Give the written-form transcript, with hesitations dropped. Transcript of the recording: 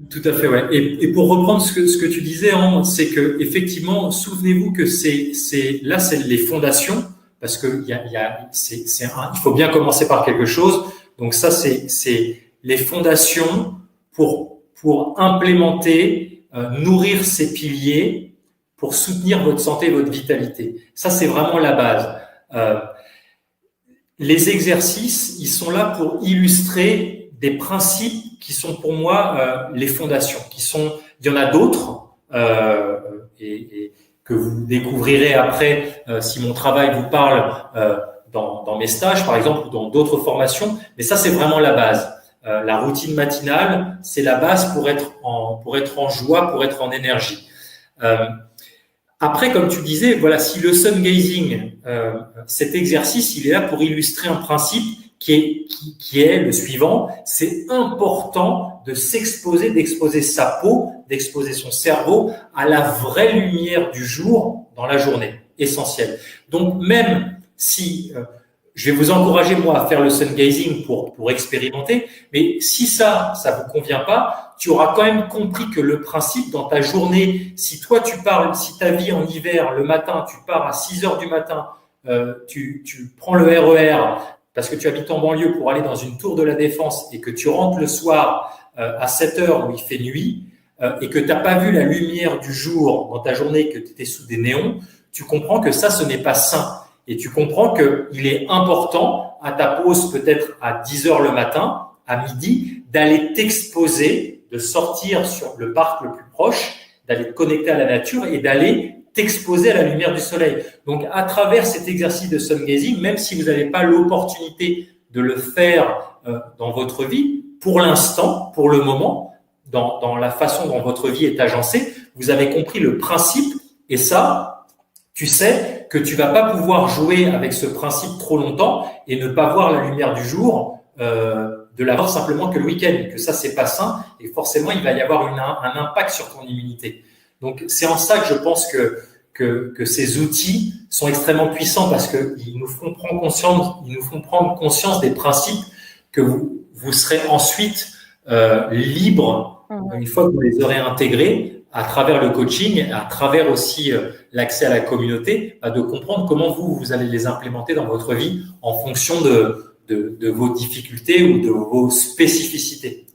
Tout à fait, ouais. Et pour reprendre ce que tu disais, hein, c'est que effectivement, souvenez-vous que c'est les fondations, parce que il faut bien commencer par quelque chose. Donc ça, c'est les fondations pour implémenter, nourrir ces piliers, pour soutenir votre santé, votre vitalité. Ça, c'est vraiment la base. Euh, les exercices, ils sont là pour illustrer des principes qui sont pour moi les fondations. Il y en a d'autres et que vous découvrirez après si mon travail vous parle dans mes stages, par exemple, ou dans d'autres formations. Mais ça, c'est vraiment la base. La routine matinale, c'est la base pour être en joie, pour être en énergie. Euh, Après, comme tu disais, voilà, si le sun gazing, cet exercice, il est là pour illustrer un principe qui est le suivant. C'est important de s'exposer, d'exposer sa peau, d'exposer son cerveau à la vraie lumière du jour dans la journée, essentiel. Donc, même si je vais vous encourager, moi, à faire le sun gazing pour expérimenter, mais si ça vous convient pas, tu auras quand même compris que le principe dans ta journée, si ta vie en hiver, le matin, tu pars à 6 heures du matin, tu prends le RER parce que tu habites en banlieue pour aller dans une tour de la Défense et que tu rentres le soir à 7 heures où il fait nuit et que tu n'as pas vu la lumière du jour dans ta journée, que tu étais sous des néons, tu comprends que ça, ce n'est pas sain. Et tu comprends qu'il est important, à ta pause peut-être à 10 heures le matin, à midi, d'aller t'exposer, de sortir sur le parc le plus proche, d'aller te connecter à la nature et d'aller t'exposer à la lumière du soleil. Donc, à travers cet exercice de sun gazing, même si vous n'avez pas l'opportunité de le faire dans votre vie, pour l'instant, pour le moment, dans la façon dont votre vie est agencée, vous avez compris le principe et ça, tu sais que tu vas pas pouvoir jouer avec ce principe trop longtemps et ne pas voir la lumière du jour, de l'avoir simplement que le week-end, que ça c'est pas sain et forcément il va y avoir un impact sur ton immunité. Donc c'est en ça que je pense que ces outils sont extrêmement puissants parce que ils nous font prendre conscience des principes que vous serez ensuite libre une fois que vous les aurez intégrés à travers le coaching, à travers aussi l'accès à la communauté, de comprendre comment vous allez les implémenter dans votre vie en fonction de vos difficultés ou de vos spécificités.